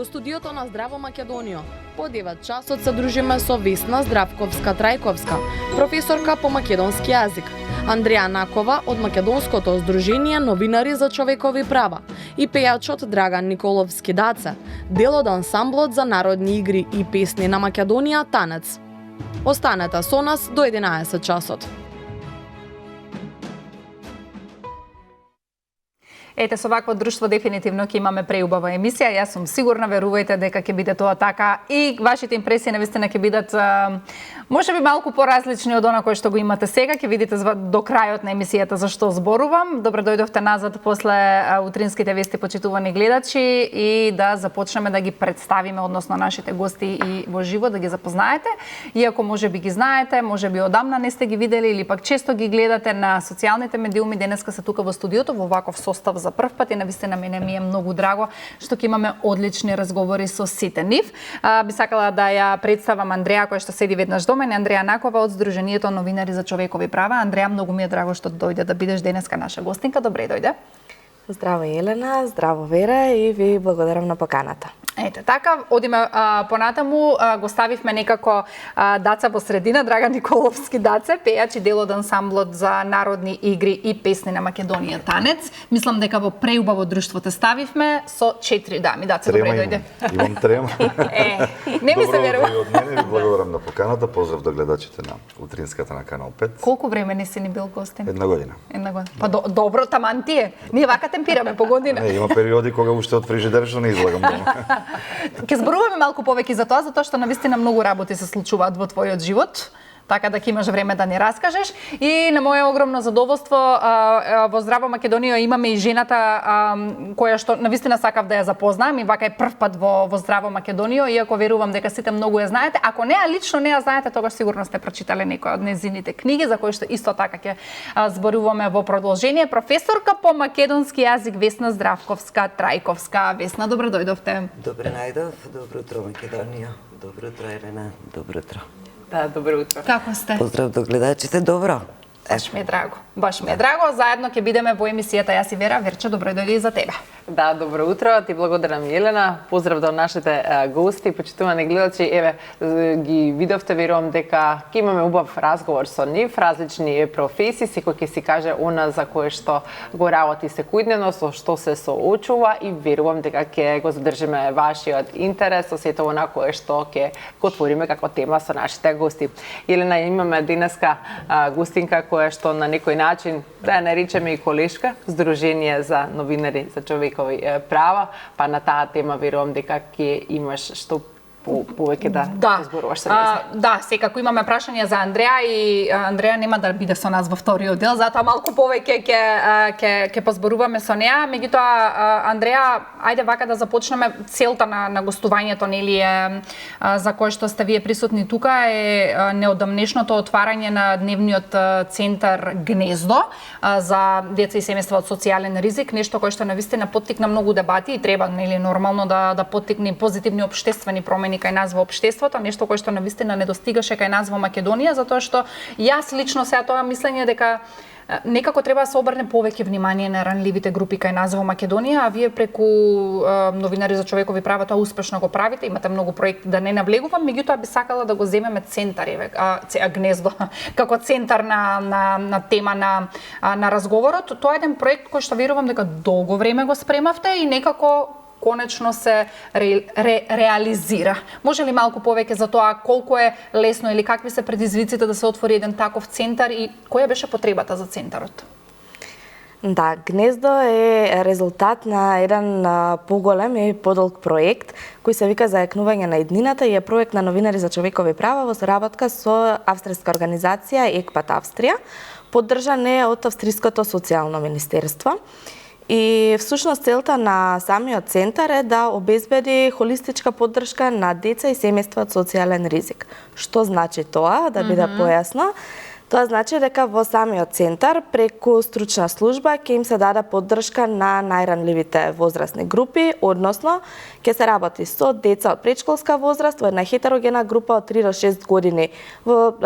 Во студиото на Здраво Македонио, по 9 часот се дружиме со Весна Здравковска-Трајковска, професорка по македонски јазик, Андреја Накова од Македонското здружение Новинари за човекови права и пејачот Драган Николовски-Даце, дел од ансамблот за народни игри и песни на Македонија Танец. Останете со нас до 11 часот. Ете, со вакво друштво дефинитивно ќе имаме преубава емисија. Јас сум сигурна, верувајте дека ќе биде тоа така и вашите импресии навистина ќе бидат можеби малку поразлични од она кое што го имате сега. Ќе видите до крајот на емисијата за што зборувам. Добре дојдовте назад после утринските вести, почитувани гледачи, и да започнеме да ги представиме, односно нашите гости и во живо, да ги запознаете. Иако можеби ги знаете, можеби одамна не сте ги видели или пак често ги гледате на социјалните медиуми, денеска се тука во студиото во ваков состав за прв пат и навистина мене ми е многу драго што ќе имаме одлични разговори со сите нив. Би сакала да ја представам Андреја, која што седи веднаш до мене, Андреја Накова од Здруженијето Новинари за човекови права. Андреја, многу ми е драго што дојде да бидеш денеска наша гостинка. Добре дојде. Здраво Елена, здраво Вера и ви благодарам на поканата. Ете, така, одиме понатаму, го ставивме некако Даца во средина, Драган Николовски Даце, пејач и дел од ансамблот за народни игри и песни на Македонија Танец. Мислам дека во преубаво друштво те ставивме со 4 дами. Даце, добре дојде. Имам трема. Не ми се верува. Добро, од мене ви благодарам на поканата, поздрав до гледачите на утринската на Канал 5. Колку време не си ни бил гостин? 1 година. 1 година. Па добро, таман ти е. Ние вака темпираме по година. Не, има периоди кога уште од фрижидер што не излагам дома. Ке зборуваме малку повеќе за тоа, затоа што навистина многу работи се случуваат во твојот живот, така да ќе имаш време да ни раскажеш. И на моје огромно задоволство во Здраво Македонија имаме и жената која што навистина сакав да ја запознаам и вака е прв пат во Здраво Македонија, иако верувам дека сите многу ја знаете. Ако не, лично не ја знаете, тогаш сигурно сте прочитале некои од незините книги, за кои што исто така ќе зборуваме во продолжение. Професорка по македонски јазик Весна Здравковска-Трајковска. Весна, добро дојдовте. Добре најдов, добро утро Македонија, добро утро Елена, добро утро. Да, добро утро. Како сте? Поздрав до гледачите, добро. Баш ми е драго. Баш ми е драго. Заедно ќе бидеме во емисијата Јас и Вера. Верче, добро дојде и за тебе. Да, добро утро. Ти благодарам, Елена. Поздрав до нашите гости, почитувани гледачи. Еве, ги видовте, верувам дека ќе имаме убав разговор со нив, различни професии, секој ќе си каже она за кое што го работи секојдневно, со што се соочува, и верувам дека ќе го задржиме вашиот интерес со сето она кое што ќе го отвориме како тема со нашите гости. Елена, имаме денеска гостинка која што на некој начин, да ја наричаме и колешка, Здружение за новинари за човекови права, па на таа тема верувам дека ќе имаш што повеќе да зборуваш со неа. Да, секако имаме прашања за Андреја и Андреја нема да биде со нас во вториот дел, затоа малку повеќе ќе позборуваме со неа. Меѓутоа, Андреја, ајде вака да започнеме. Целта на гостувањето, нели, е за кое што сте вие присутни тука, е неодамнешното отварање на дневниот центар Гнездо за деца и семејства од социјален ризик, нешто кое што навистина поттикна многу дебати и треба, нели, нормално да поттикне позитивни општествени промени кај нас во општеството, нешто кое што навистина не достигаше кај нас во Македонија, затоа што јас лично сега тоа мислење дека некако треба да се обрне повеќе внимание на ранливите групи кај нас во Македонија, а вие преку Новинари за човекови права тоа успешно го правите, имате многу проекти, да не навлегувам, меѓутоа би сакала да го земеме центар, Гнездо, како центар на тема на разговорот. Тоа е еден проект кој што верувам дека долго време го спремавте и некако конечно се реализира. Може ли малку повеќе за тоа колку е лесно или какви се предизвиците да се отвори еден таков центар и која беше потребата за центарот? Да, Гнездо е резултат на еден поголем и подолг проект кој се вика Зајакнување на иднината и е проект на Новинари за човекови права во соработка со австријска организација ЕКПАТ Австрија, поддржан е од Австријското социјално министерство. И всушност целта на самиот центар е да обезбеди холистичка поддршка на деца и семејства од социјален ризик. Што значи тоа, да биде појасно? Тоа значи дека во самиот центар преку стручна служба ќе им се даде поддршка на најранливите возрастни групи, односно ќе се работи со деца од предшколска возраст во една хетерогена група од 3 до 6 години во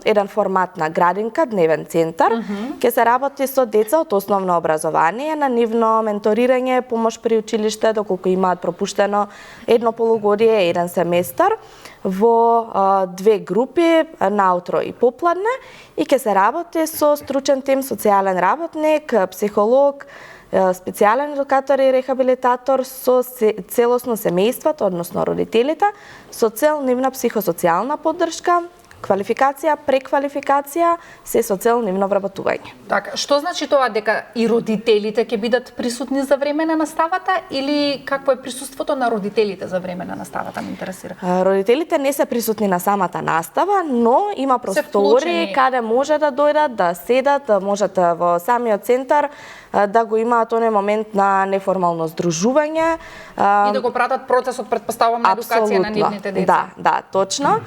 еден формат на градинка, дневен центар. Ќе се работи со деца од основно образование на нивно менторирање, помош при училиште доколку имаат пропуштено едно полугодие, еден семестар во две групи, наутро и попладне, и ќе се работи со стручен тим, социјален работник, психолог, специјален едукатор и рехабилитатор со целосно семејството, односно родителите, со цел нивна психосоцијална поддршка, квалификација, преквалификација, се со цел нивно вработување. Така, што значи тоа, дека и родителите ќе бидат присутни за време на наставата, или какво е присуството на родителите за време на наставата, ме интересира? Родителите не се присутни на самата настава, но има простори каде може да дојдат, да седат, да можат во самиот центар да го имаат оној момент на неформално здружување. И да го пратат процесот, предпоставувам, на едукација на нивните деца. Да, точно.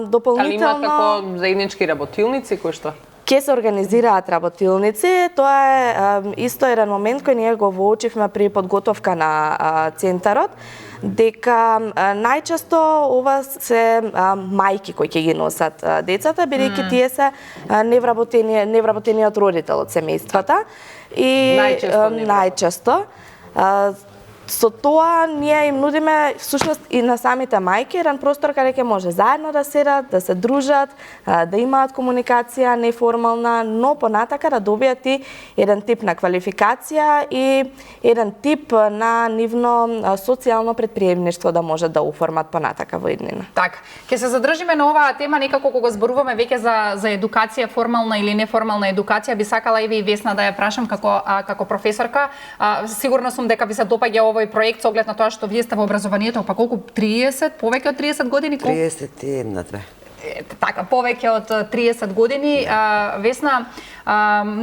Дополнително... Али имаат како заеднички работилници, кои што? Ке се организираат работилници, тоа е исто еден момент кој ние го воочивме при подготовка на центарот, дека најчесто ова се мајки кои ќе ги носат децата, бидејќи тие се невработениот родител од семејствата. И најчесто со тоа ние им нудиме всушност и на самите мајки еден простор каде ќе може заедно да седат, да се дружат, да имаат комуникација неформална, но понатака да добијат и еден тип на квалификација и еден тип на нивно социјално предприемништво да можат да оформат понатака во иднина. Така, ќе се задржиме на оваа тема некако кога зборуваме веќе за едукација, формална или неформална едукација. Би сакала и Весна да ја прашам како професорка. Сигурно сум дека ви се допаѓа овој проект со оглед на тоа што вие сте во образованието, па колку 30, повеќе од 30 години? 31-2. Така, повеќе од 30 години. Весна,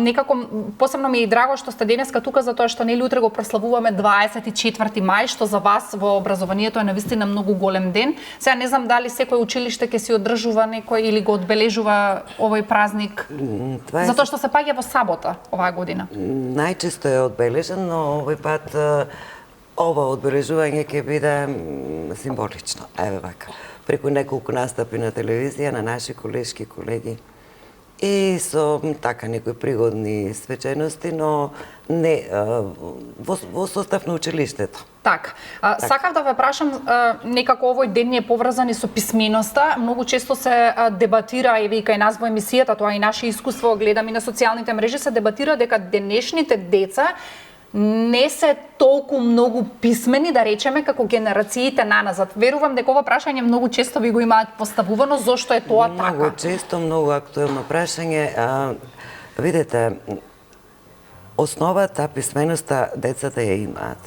некако посебно ми е драго што сте денеска тука затоа што нели утре го прославуваме 24 мај, што за вас во образованието е навистина многу голем ден. Сега не знам дали секој училиште ќе си одржува некој или го одбележува овој празник. Затоа што се паѓа во сабота оваа година. Најчесто е одбележен, но овој пат ова одбележување ќе биде символично. Еве вака, преку неколку настапи на телевизија на наши колешки колеги и со така некои пригодни свечености, но не во состав на училиштето. Така. Сакав да ве прашам, некако овој ден е поврзан и со писменоста. Многу често се дебатира, и кај нас во емисијата, тоа и наше искуство, гледам и на социјалните мрежи, се дебатира дека денешните деца не се толку многу писмени, да речеме, како генерациите наназад. Верувам дека ова прашање многу често ви го имаат поставувано, зошто е тоа така? Многу често, многу актуелно прашање. Видете, основата, писменоста, децата ја имаат.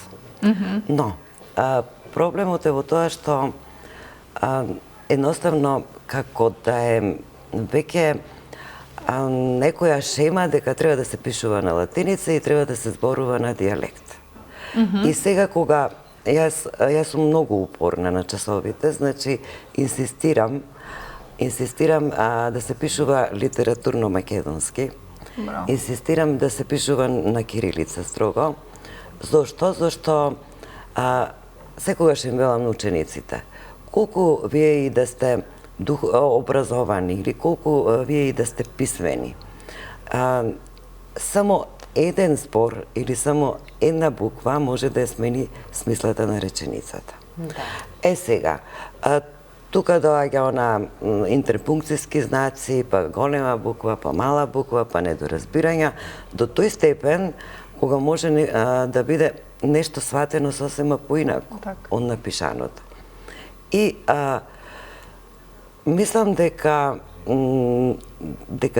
Но, проблемот е во тоа што едноставно, како да е веќе некоја шема дека треба да се пишува на латиница и треба да се зборува на дијалект. И сега кога јас сум многу упорна на часовите, значи инсистирам да се пишува литературно македонски. Инсистирам да се пишува на кирилица строго. Зошто? Зошто секогаш им велам на учениците, колку вие и да сте образовани или колку вие и да сте писмени, само еден збор или само една буква може да ја смени смислата на реченицата. Да. Сега, тука доаѓа она интерпункцијски знаци, па голема буква, па мала буква, па недоразбирања, до тој степен кога може да биде нешто сватено сосема поинаку од напишаното. И мислам дека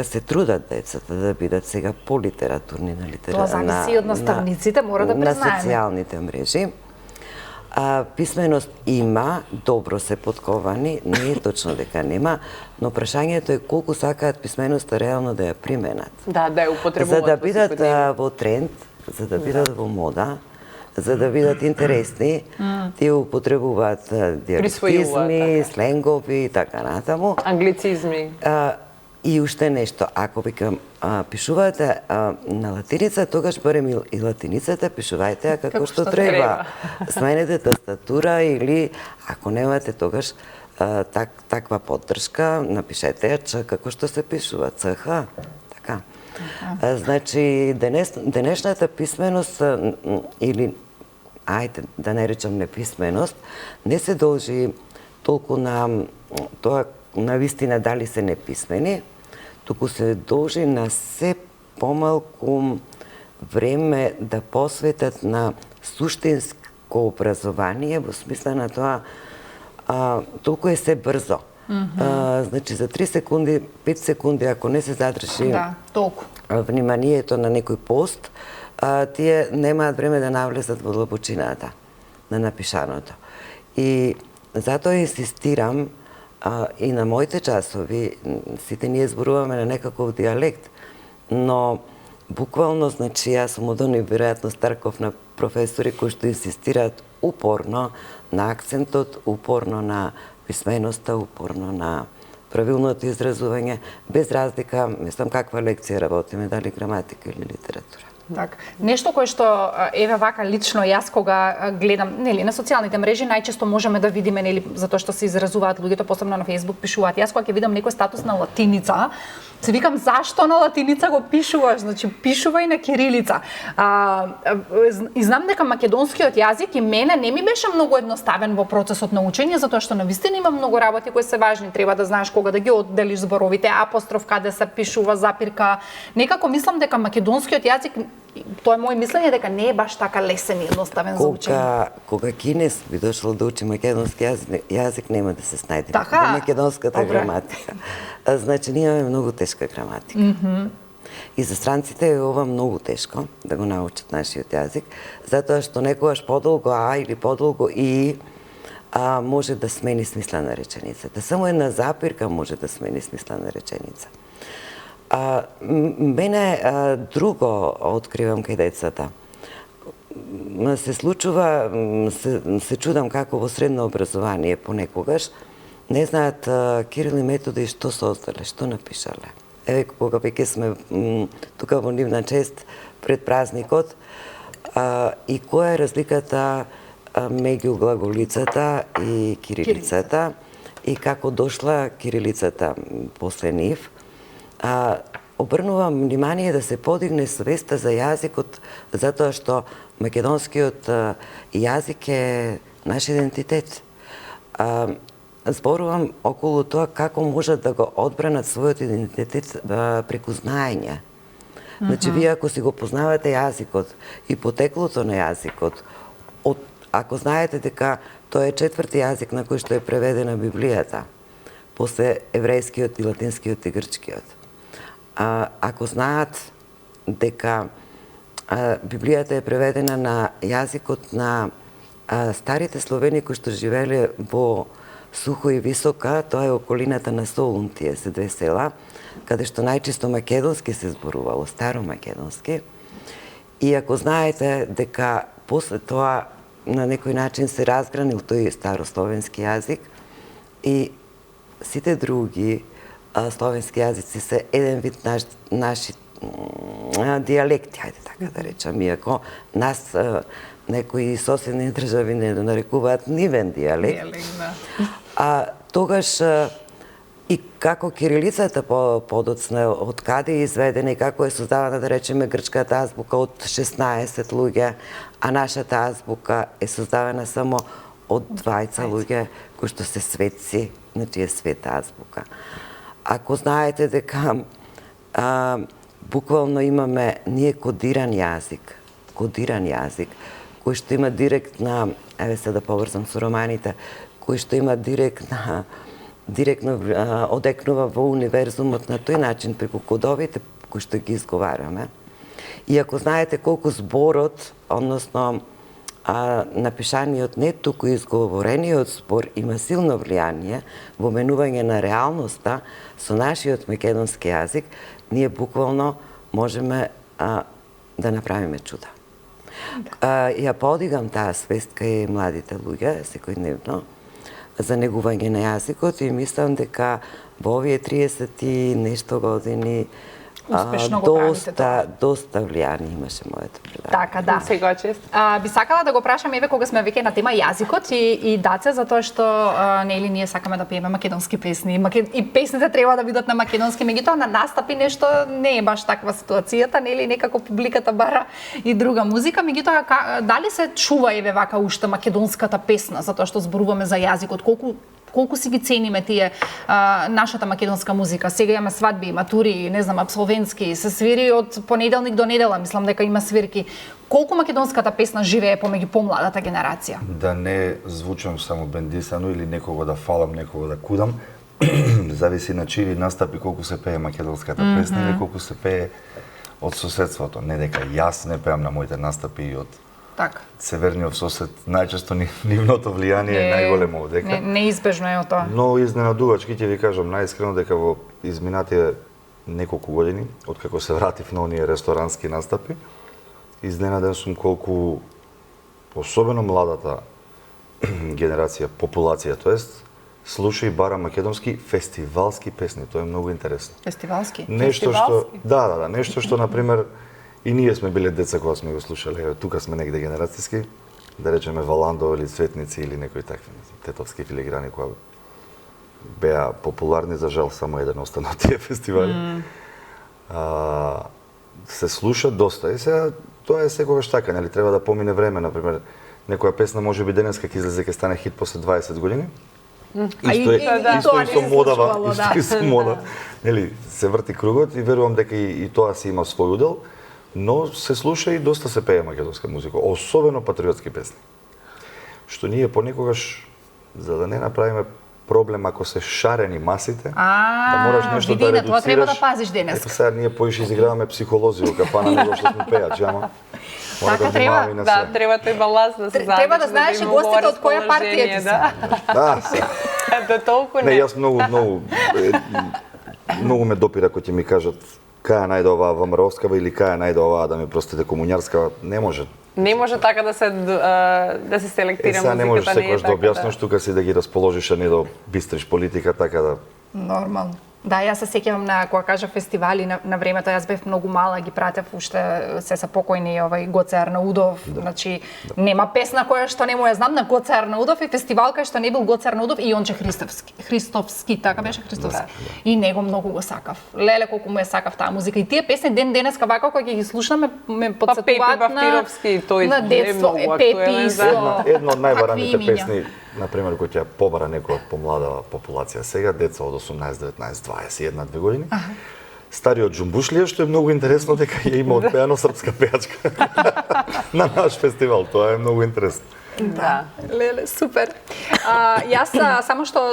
се трудат децата да бидат сега политературни на Тоа зависи од наставниците, мора да признаеме. На социјалните мрежи. Писменост има, добро се подковани, не е точно дека нема, но прашањето е колку сакаат писменоста реално да ја применат. Да ја употребуваат. За да бидат во тренд, за да бидат во мода, за да бидат интересни, тие употребуваат диалектизми, сленгови и така натаму. Англицизми. И уште нешто, ако викам пишувате на латиница, тогаш барем и латиницата пишувајте како што треба. Сменете тастатура или ако немате тогаш таква поддршка, напишете ја Ч како што се пишува, ЦХ, така. Значи, денешната писменост или ајде да не речам неписменост, не се должи толку на тоа на вистина дали се неписмени, туку се должи на се помалку време да посветат на суштинско образование, во смисла на тоа толку е се брзо. Значи за 3 секунди, 5 секунди, ако не се задржи вниманието на некој пост, тие немаат време да навлезат во длабочината на напишаното. И затоа инсистирам и на моите часови, сите ние зборуваме на некаков диалект, но буквално, значи, јас сум од они веројатно Старков на професори кои што инсистираат упорно на акцентот, упорно на писменоста, упорно на правилното изразување, без разлика, мислам каква лекција работиме, дали граматика или литература. Так. Нешто кое што еве вака лично јас кога гледам, нели, на социјалните мрежи најчесто можеме да видиме, нели, затоа што се изразуваат луѓето, посебно на Facebook пишуваат. Јас кога ќе видам некој статус на латиница, се викам зашто на латиница го пишуваш, значи пишувај на кирилица. И знам дека македонскиот јазик и мене не ми беше многу едноставен во процесот на учење, затоа што навистина има многу работи кои се важни, треба да знаеш кога да ги одделиш зборовите, апостроф каде се пишува, запирка. Некако мислам дека македонскиот јазик, тоа е моје мислење, дека не е баш така лесен и едноставен за учење. Кога кинес би дошол да учи македонски јазик нема да се снајде во македонската граматика. Значи, ние имаме многу тешка граматика. И за странците е ова многу тешко да го научат нашиот јазик, затоа што некогаш подолго А или подолго И може да смени смисла на реченицата. Само една запирка може да смени смисла на реченица. Мене друго откривам кај децата. Се случува, се чудам како во средно образование понекогаш не знаат Кирил и Методи што создале, што напишале. Еве кога веќе сме тука во нивна чест пред празникот и која е разликата меѓу глаголицата и кирилицата и како дошла кирилицата после нив. Обрнувам внимание да се подигне свеста за јазикот, затоа што македонскиот јазик е наш идентитет. Зборувам околу тоа како можат да го одбранат својот идентитет преку знаење. Значи, вие ако си го познавате јазикот и потеклото на јазикот, ако знаете дека тоа е четврти јазик на кој што е преведена Библијата, после еврејскиот и латинскиот и грчкиот, ако знаат дека Библијата е преведена на јазикот на старите словени кои што живееле во Сухо и Висока, тоа е околината на Солун, тие се две села, каде што најчесто македонски се зборувало, старомакедонски. И ако знаете дека после тоа на некој начин се разгранил тој старословенски јазик и сите други словенски јазици се еден вид наши дијалекти, ајде така да речам, иако нас некои соседни држави не нарекуваат нивен дијалект. Тогаш и како кирилицата подоцна од каде е изведена и како е создавана, да речеме, грчката азбука од 16 луѓе, а нашата азбука е создавана само од 20 луѓе кои што се светци, значи е света азбука. Ако знаете дека буквално имаме ние кодиран јазик, кој што има директна, еве се да поврзам со романите, кој што има директно одекнува во универзумот на тој начин преку кодовите кои што ги изговараме. И ако знаете колку зборот, односно напишаниот не туку изговорениот збор има силно влијание во менување на реалноста со нашиот македонски јазик, ние буквално можеме да направиме чуда. Ја подигам таа свест кај младите луѓе секојдневно, за негување на јазикот и мислам дека во овие 30 и нешто години Успешно го правите тоа. доста влијание имаше моето предавање. Така, да. Сега чест. Би сакала да го прашам еве кога сме веќе на тема јазикот и Даце, затоа што нели ние сакаме да пееме македонски песни. И песните треба да бидат на македонски, меѓутоа на настапи нешто не е баш таква ситуацијата, нели некако публиката бара и друга музика, меѓутоа дали се чува еве вака уште македонската песна, затоа што зборуваме за јазикот, колку си ги цениме тие нашата македонска музика. Сега имаме свадби, матури, не знам, апсолвенски, се свири од понеделник до недела, мислам дека има свирки. Колку македонската песна живее помеѓу помладата генерација? Да не звучам само бендисано или некого да фалам, некого да кудам, зависи на чири настапи колку се пее македонската песна или колку се пее од соседството. Не дека јас не пеам на моите настапи и од Така. северниот сосед, најчесто нивното влијание е најголемо дека. Неизбежно е тоа. Но изненадувачки ќе ви кажам најискрено дека во изминатите неколку години, откако се вратив на оние ресторански настапи, изненаден сум колку особено младата генерација, популација, тоест слуша и бара македонски фестивалски песни. Тоа е многу интересно. Фестивалски? Нешто што нешто што на пример и ние сме биле деца кога сме го слушале. Тука сме негде генерацијски, да речеме Валандо или Цветници или некои такви тетовски филиграни кои беа популарни, за жал само еден остана од тие фестивали. Се слуша доста и сега тоа е секогаш така, нели треба да помине време, на пример некоја песна можеби денеска ќе излезе ќе стане хит после 20 години. Исто и со модава, исто и со мода. Нели се врти кругот и верувам дека и тоа си има свој удел, но се слуша и доста се пее македонска музика, особено патриотски песни. Што ние понекогаш за да не направиме проблем ако се шарени масите, да мораш нешто да редуцираш. Тоа треба да пазиш денес. Ето сега ние поише изиграваме психолози во кафана него што сме пејачи, ама Така треба, треба тој баланс да се знае. Треба да знаеш и гостите од која партија ти се. Да толку не. Јас многу ме допира кога ќе ми кажат кај најде оваа ВМРО-вскава или кај најде оваа да ми простите комуњарскава, не може. Не може така да се селектира музиката. Не можеш секогаш да објасниш, тука си да ги расположиш, а не да бистриш политика, така да... Нормално. Да, јас се сеќавам на кога кажа фестивали на времето, јас бев многу мала, ги пратев уште се са покојни Гоце Арнаудов, значи нема песна која што не му ја знам на Гоце Арнаудов и фестивал кај што не бил Гоце Арнаудов и Јонче Христовски, така беше Христовски. И него многу го сакав. Леле колку му ја сакав таа музика и тие песни ден денеска вака кога ќе ги слушнаме ме потсетуваат на детство, Пепи со едно од најбараните песни, на пример, кој ќе побара некој од помлада популација сега, деца од 18, 19, 21, 2 години. Стариот Џумбушлија, што е многу интересно дека ја има одпеано српска пејачка на наш фестивал. Тоа е многу интересно. Да. Леле, супер. Јас само што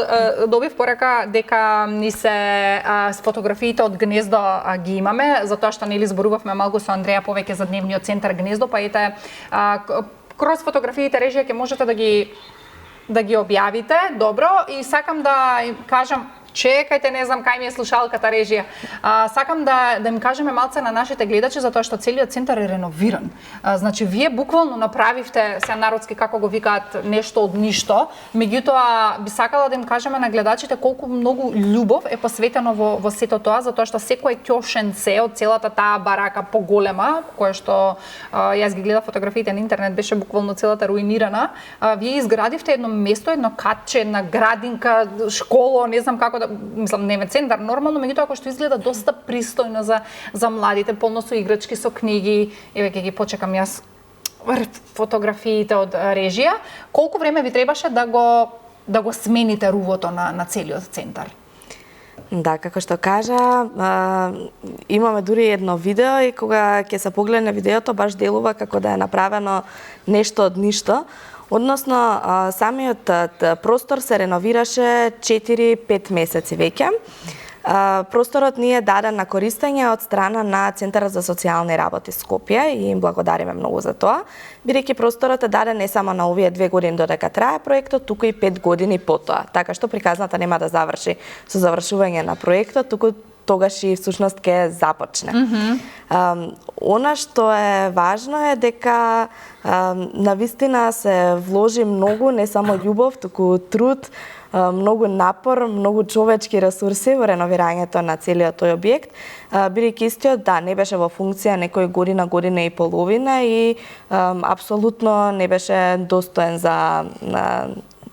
добив порака дека ни се с фотографиите од Гнездо ги имаме, затоа што нели зборувавме малку со Андреја повеќе за дневниот центар Гнездо, па ете кроз фотографиите режија ќе можете да ги објавите, добро, и сакам да им кажам, чекајте, не знам кај ми е слушалката режија. Сакам да им кажеме малце на нашите гледачи затоа што целиот центар е реновиран. Значи вие буквално направивте, се народски како го викаат, нешто од ништо, меѓутоа би сакала да им кажеме на гледачите колку многу љубов е посветено во сето тоа, затоа што секој ќошенце од целата таа барака поголема, која што јас ги гледав фотографиите на интернет, беше буквално целата руинирана. Вие изградивте едно место, едно катче, една градинка, школа, не знам како да, мислам, не е центар нормално, меѓутоа кој што изгледа доста пристојно за младите, полно со играчки, со книги. Еве ќе ги почекам јас фотографиите од режија. Колку време ви требаше да го смените рувото на целиот центар? Да, како што кажа, имаме дури едно видео и кога ќе се погледне видеото, баш делува како да е направено нешто од ништо. Односно, самиот простор се реновираше 4-5 месеци веќе. Просторот ни е даден на користење од страна на Центарот за социјални работи Скопје и им благодариме многу за тоа, бидејќи просторот е даден не само на овие 2 години додека трае проектот, туку и 5 години потоа. Така што приказната нема да заврши со завршување на проектот, туку тогаш и всушност ќе започне. Она што е важно е дека навистина се вложи многу, не само љубов, туку труд, многу напор, многу човечки ресурси во реновирањето на целиот тој објект, бидејќи истиот не беше во функција некој година и половина и апсолутно не беше достоен за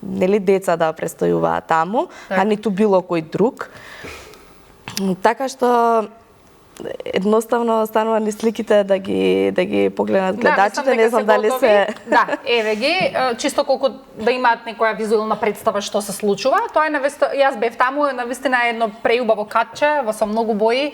нели деца да престојуваат таму, а ниту било кој друг. Така што едноставно станува ни сликите да ги погледнат гледачите, не знам дали се... Да, еве ги, чисто колку да имаат некоја визуелна представа што се случува. Тоа е навистина, јас бев таму, навистина е едно преубаво катче, со многу бои,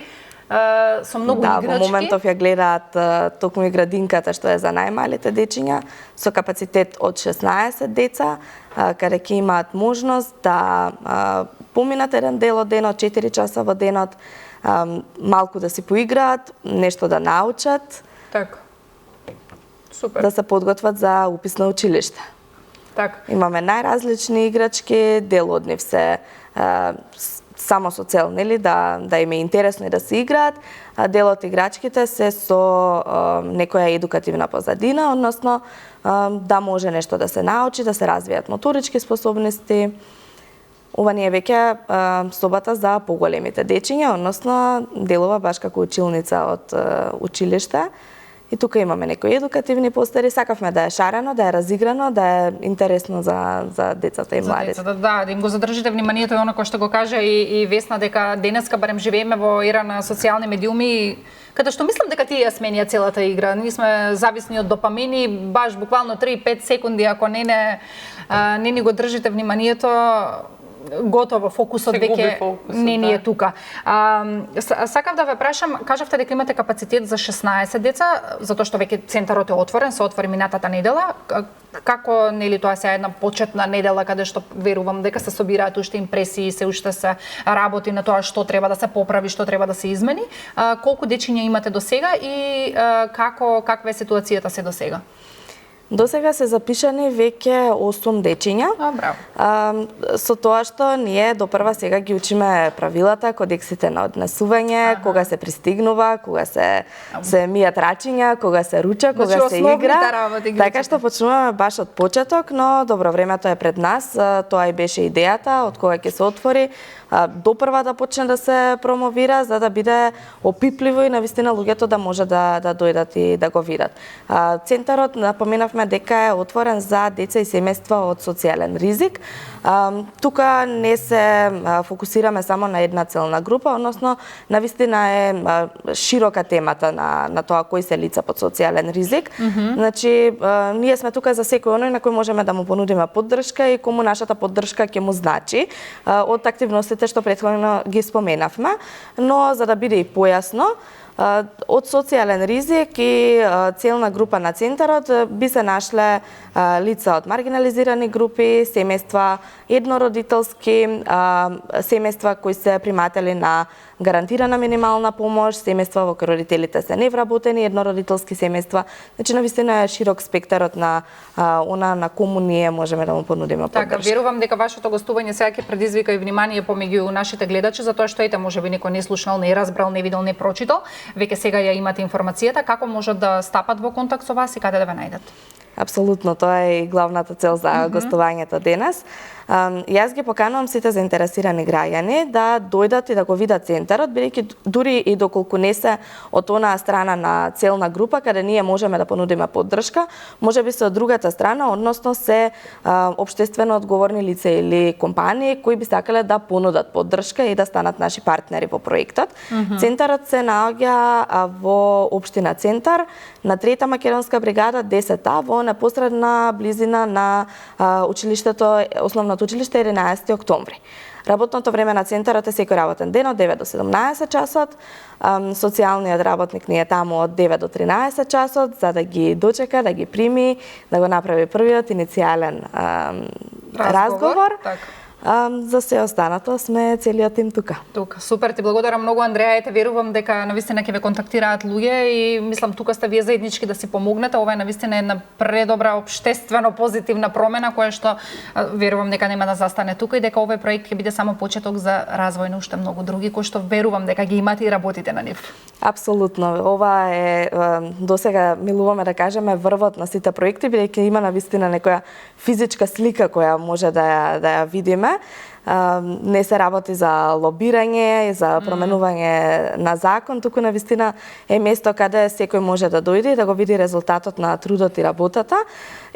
со многу играчки. Во моментов ја гледаат токму и градинката што е за најмалите дечиња, со капацитет од 16 деца, каде ќе имаат можност да поминат еден дел од денот, 4 часа во денот, малку да си поиграат, нешто да научат. Така. Супер. Да се подготват за упис на училиште. Така. Имаме најразлични играчки, дел од нив се само со цел, нели, да им е интересно и да се играат, а дел од играчките се со некоја едукативна позадина, односно да може нешто да се научи, да се развијат моторички способности. Ова не е веќе собата за поголемите дечиња, односно делува баш како училница од училиште. И тука имаме некои едукативни постери, сакавме да е шарено, да е разиграно, да е интересно за децата и младите. Да им го задржите вниманието и оно кој што го кажа и Весна, дека денеска барем живееме во ера на социјални медиуми, каде што мислам дека тие сменија целата игра. Ние сме зависни од допамини, баш буквално 3-5 секунди, ако не ни го држите вниманието, готово, фокусот веќе не ни е тука. Сакав да ве прашам, кажавте дека имате капацитет за 16 деца, затоа што веќе центарот е отворен, се отвори минатата недела. Како, нели, тоа се една почетна недела каде што верувам дека се собираат уште импресии, се уште се работи на тоа што треба да се поправи, што треба да се измени. Колку дечиња имате до сега и каква е ситуацијата се до сега? До сега се запишани веќе 8 дечиња. Браво. Со тоа што ние до прва сега ги учиме правилата, кодексите на однесување, кога се пристигнува, кога се мијат рачиња, кога се руча, кога се игра. Така што почнуваме баш од почеток, но добро, времето е пред нас. Тоа и беше идејата од кога ќе се отвори. Допрва да почне да се промовира, за да биде опипливо и навистина луѓето да може да дојдат и да го видат. Центарот, напоменавме дека е отворен за деца и семејства од социјален ризик. Тука не се фокусираме само на една целна група, односно навистина е широка темата на тоа кои се лица под социјален ризик. Значи, ние сме тука за секој оној на кој можеме да му понудиме поддршка и кому нашата поддршка ќе му значи од активностите што претходно ги споменавме, но за да биде и појасно, од социјален ризик и целна група на центарот би се нашле лица од маргинализирани групи, семејства еднородителски, семејства кои се приматели на гарантирана минимална помош, семејства во кои родителите се невработени, еднородителски семејства. Значи, навистина е широк спектарот на на кому ние можеме да му понудиме поддршка. Така, верувам дека вашето гостување сега ќе предизвика и внимание помеѓу нашите гледачи, затоа што ете можеби некој не слушнал, не разбрал, не видел, не прочитал. Веќе сега ја имате информацијата, како можат да стапат во контакт со вас и каде да ве најдат? Апсолутно, тоа е и главната цел за гостувањето денес. Јас ги поканувам сите заинтересирани граѓани да дојдат и да го видат центарот, бидејќи дури и доколку не се од онаа страна на целна група каде ние можеме да понудиме поддршка, можеби се од другата страна, односно се општествено одговорни лица или компании кои би сакале да понудат поддршка и да станат наши партнери во проектот. Центарот се наоѓа во општина Центар, на 3-та македонска бригада 10-та, во непосредна близина на училиштето, основното училиште 11 октомври. Работното време на центарот е секој работен ден од 9 до 17 часот. Социјалниот работник ни е таму од 9 до 13 часот за да ги дочека, да ги прими, да го направи првиот иницијален разговор. За се останато сме целиот тим тука. Тука, супер, ти благодарам многу, Андреја, и те верувам дека навистина ќе ве контактираат луѓе и мислам тука сте вие заеднички да си помогнете. Ова е навистина една предобра општествено позитивна промена која што верувам дека нема да застане тука и дека овој проект ќе биде само почеток за развој на уште многу други кои што верувам дека ги имате и работите на нив. Апсолутно. Ова е досега милуваме да кажеме врвот на сите проекти, бидејќи има навистина некоја физичка слика која може да ја видиме. Не се работи за лобирање и за променување на закон, туку навистина е место каде секој може да дојде и да го види резултатот на трудот и работата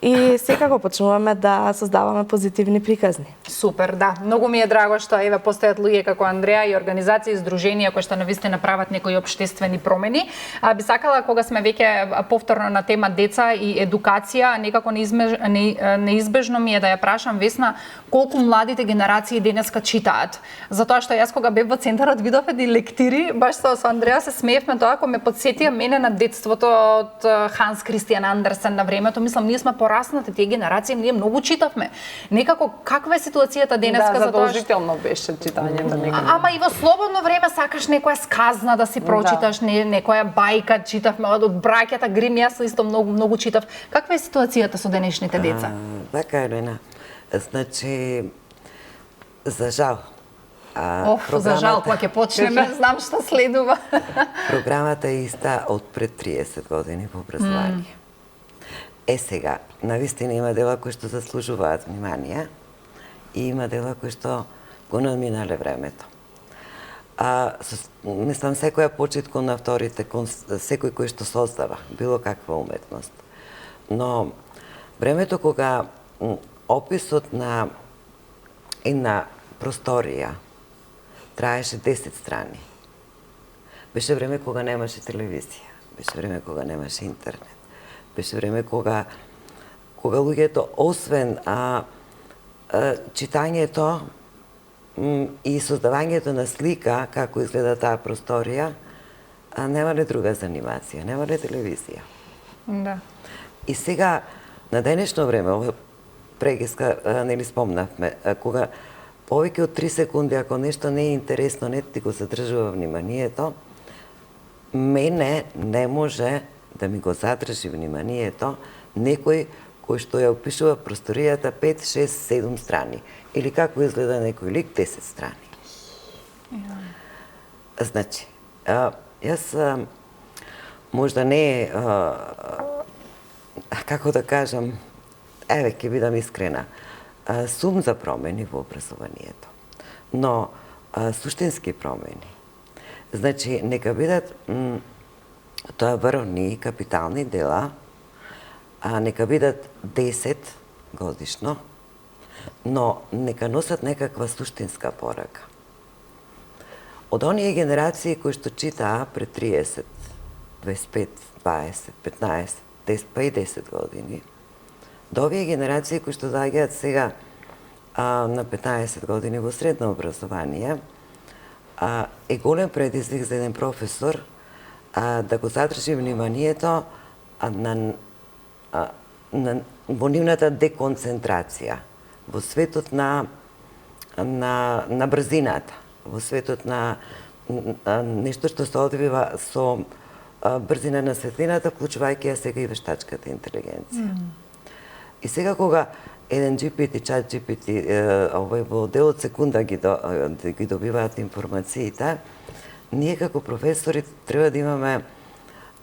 и секако почнуваме да создаваме позитивни приказни. Супер, да. Многу ми е драго што еве постојат луѓе како Андреја и организации и здруженија кои што навистина прават некои општествени промени. Би сакала кога сме веќе повторно на тема деца и едукација, некако неизбежно ми е да ја прашам Весна колку младите генерации денеска читаат. Затоа што јас кога бев во центарот видов едни лектири, баш со Андреја се смеевме тоа кога ме потсетија мене на детството од Ханс Кристијан Андерсен на времето. Мислам ние сме пораснати тие генерации, ние многу читавме. Некако каква е ситуацијата денеска за тоа? Задолжително беше читањето некако. Ама и во слободно време сакаш некоја сказна да си прочиташ, некоја бајка читавме од браќата Грим, јас исто многу читав. Каква е ситуацијата со денешните деца? Така е, Лена. Значи, за жал. За жал, кога ќе почнеме, знам што следува. Програмата е иста од пред 30 години во образование. Сега, навистина има дела кои што заслужуваат внимание и има дела кои што го надминале времето. Мислам, секоја почит кон авторите, кон секој кој што создава било каква уметност. Но времето кога описот на една просторија траеше 10 страни. Беше време кога немаше телевизија, беше време кога немаше интернет. Беше време кога луѓето освен читањето и создавањето на слика како изгледа таа просторија, немале друга занимација, немале телевизија. Да. И сега на денешно време, прегиска нели спомнавме, кога повеќе од 3 секунди ако нешто не е интересно, не ти го задржува вниманието, мене не може да ми го задржи вниманието некој кој што ја опишува просторијата 5, 6, 7 страни или како изгледа некој лик 10 страни. Значи, јас можда не како да кажам, ќе бидам искрена, сум за промени во образованието, но суштински промени. Значи, нека бидат тоа врвни капитални дела, нека бидат 10 годишно, но нека носат некаква суштинска порака. Од оние генерации кои што читаа пред 30, 25, 20, 15, 10, па и 10 години, до овие генерации кои што доаѓаат сега на 15 години во средно образование, е голем предизвик за еден професор да го задржи вниманието во нивната деконцентрација, во светот на брзината, во светот на нешто што се одвива со брзина на светлината, вклучувајќи ја сега и вештачката интелигенција. И сега кога еден GPT, чат GPT, во дел од секунда ги добиваат информациите, ние како професори треба да имаме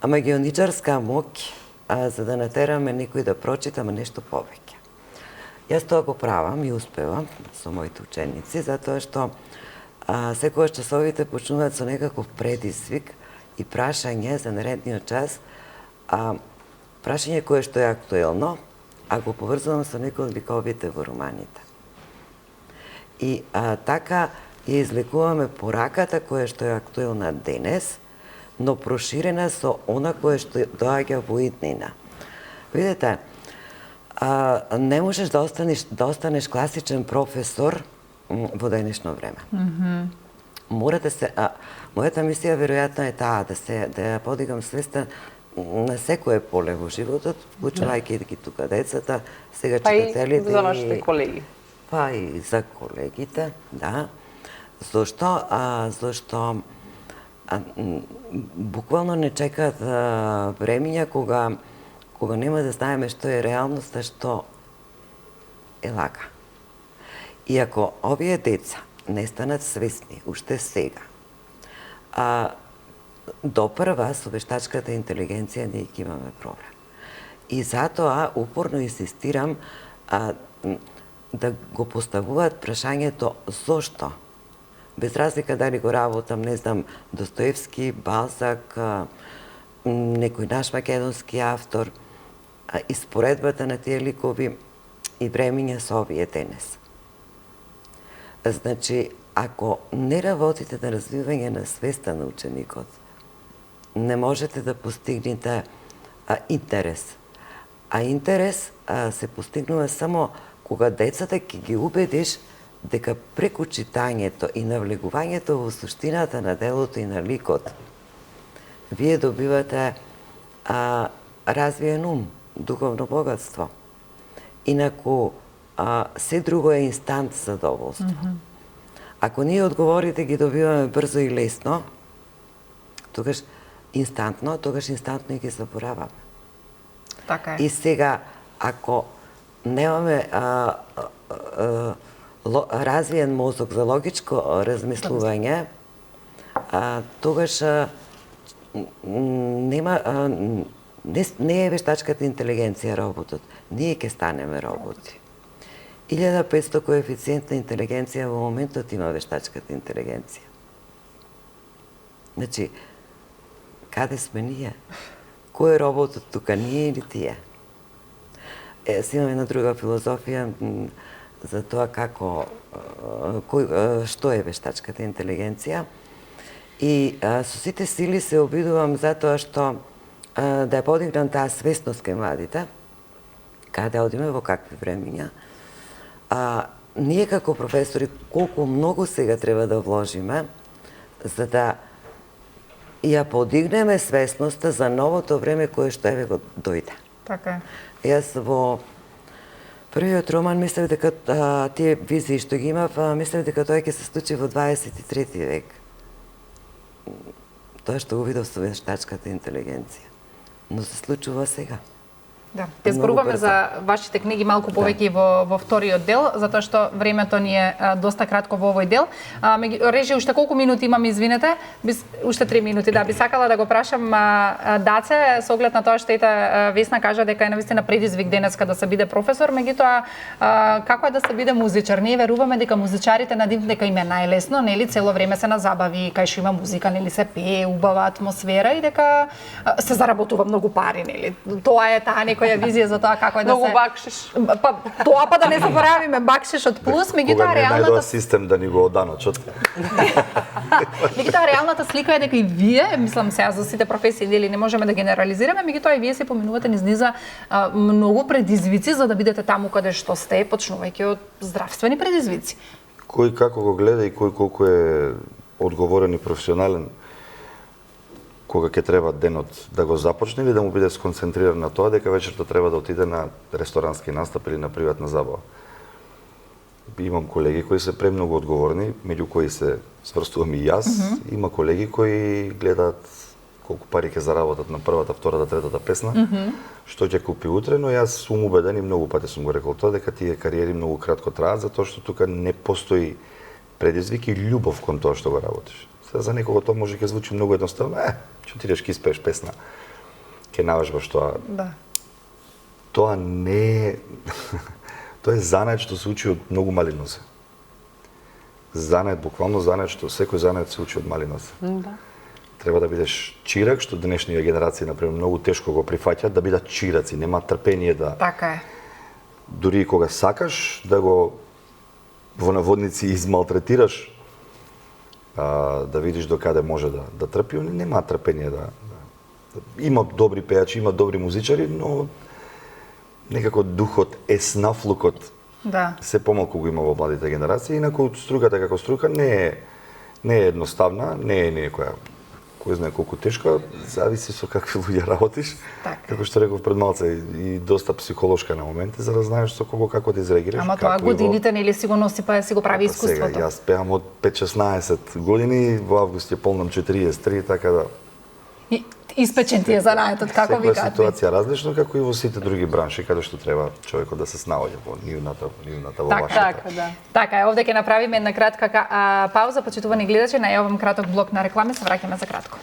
магионичарска моќ за да натераме некој да прочитаме нешто повеќе. Јас тоа го правам и успевам со моите ученици, затоа што секогаш часовите почнуваат со некаков предизвик и прашање за наредниот час, прашање кое што е актуелно, а го поврзувам со некои од ликовите во романите. И така ја излекуваме пораката која што е актуелна денес, но проширена со она кое што доаѓа во иднина. Видете, не можеш да останеш класичен професор во денешно време. Мора да се мојата мисија веројатно е таа да ја подигам свеста на секое поле во животот, вклучувајќи ги тука децата, сега читателите за вашите колеги. па и за колегите, да. Зошто? Зошто буквално не чекаат времења кога нема да знаеме што е реалноста, што е лага. И ако овие деца не станат свесни уште сега, допрва со вештачката интелигенција ние ќе имаме проблем. И затоа упорно инсистирам да го поставуваат прашањето зошто. Без разлика дали го работам, не знам, Достоевски, Балзак, некој наш македонски автор, испоредбата на тие ликови и времења со овие денес. Значи, ако не работите на развивање на свеста на ученикот, не можете да постигнете интерес. А интерес се постигнува само кога децата ќе ги убедиш дека преку читањето и навлегувањето во суштината на делото и на ликот, вие добивате развиен ум, духовно богатство. Инаку, се друго е инстант задоволство. Ако ние одговорите ги добиваме брзо и лесно, тогаш инстантно и ги забораваме. Така е. И сега, ако немаме развиен мозок за логичко размислување, тогаш не е вештачката интелигенција роботот. Ние ќе станеме роботи. 1500 коефициент на интелигенција во моментот има вештачката интелигенција. Значи, каде сме ние? Кој е роботот тука, ние или тие? Имаме една друга филозофија за тоа што е вештачката интелигенција. И со сите сили се обидувам затоа што да ја подигнам таа свесност кај младите, каде одиме, во какви времења. Ние како професори колку многу сега треба да вложиме за да ја подигнеме свесноста за новото време кое што еве го дојде. Така е. Јас во првиот роман мислев дека тие визии што ги имав, мислев дека тоа ќе се случи во 23 век. Тоа што го видов со вештачката интелигенција. Но се случува сега. Да, ќе зборуваме за вашите книги малку повеќе во вториот дел, затоа што времето ни е доста кратко во овој дел. Режи, уште колку минути имам, извинете? Уште 3 минути, да. Би сакала да го прашам Даце, со оглед на тоа што Весна кажа дека е навистина предизвик денеска да се биде професор, меѓутоа како е да се биде музичар? Ние веруваме дека музичарите на дека им е најлесно, нели, цело време се на забави, кај што има музика, нели, се пее, убава атмосфера и дека се заработува многу пари, нели. Тоа е таа некоја визија за тоа како е да се... Многу бакшиш. Тоа да не заборавиме бакшишот плюс, меѓутоа реалната... Кога не најдоа систем да ни го оданочат. Меѓутоа реалната слика е дека и вие, мислам сега за сите професии, дели не можеме да генерализираме, меѓутоа и вие се поминувате низ низа многу предизвици за да бидете таму каде што сте, почнувајќи од здравствени предизвици. Кој како го гледа и кој колку е одговорен и професионален кога ќе треба денот да го започне или да му биде сконцентриран на тоа дека вечерта треба да отиде на ресторански настап или на приватна забава. Имам колеги кои се премногу одговорни, меѓу кои се сврстувам и јас. Има колеги кои гледаат колку пари ќе заработат на првата, втората, третата песна, што ќе купи утре, но јас сум убеден и многу пати сум го рекол тоа дека тие кариери многу кратко траат затоа што тука не постои предизвик и љубов кон тоа што го работиш. За некого тоа може ќе звучи многу едноставно, ќе отидеш ќе испееш песна, ќе навежбаш тоа. Да. Тоа не е тоа е занет што се учи од многу мали нозе. Занет, буквално занет што секој занет се учи од мали нозе. Да. Треба да бидеш чирак, што денешнија генерација например многу тешко го прифаќаат да бидат чираци, нема трпение да. Така е. Дури и кога сакаш да го во наводници измалтретираш, да видиш до каде може да трпи, они нема трпение има добри пејачи, има добри музичари, но некако духот, еснафлукот се помалку го има во младите генерации, инаку струката како струка не е едноставна, не е некоја кој знае колку тешка, зависи со какви луѓе работиш. Така. Како што реков пред малце, и доста психолошка на моменти, за да знаеш со кого како да изреагираш. Ама тоа годините нели си го носи, па си го прави искуството. Сега, јас пеам од 5-16 години, во август ја полнам 43, така да... Испечен ти е занаетот, како ви кажете? Секоја ситуација различно, како и во сите други бранши, каде што треба човекот да се снаоѓа во нивната во вашата. Така, да. Така, овде ќе направиме една кратка пауза, почитувани гледачи, најавам краток блок на реклами, се враќаме за кратко.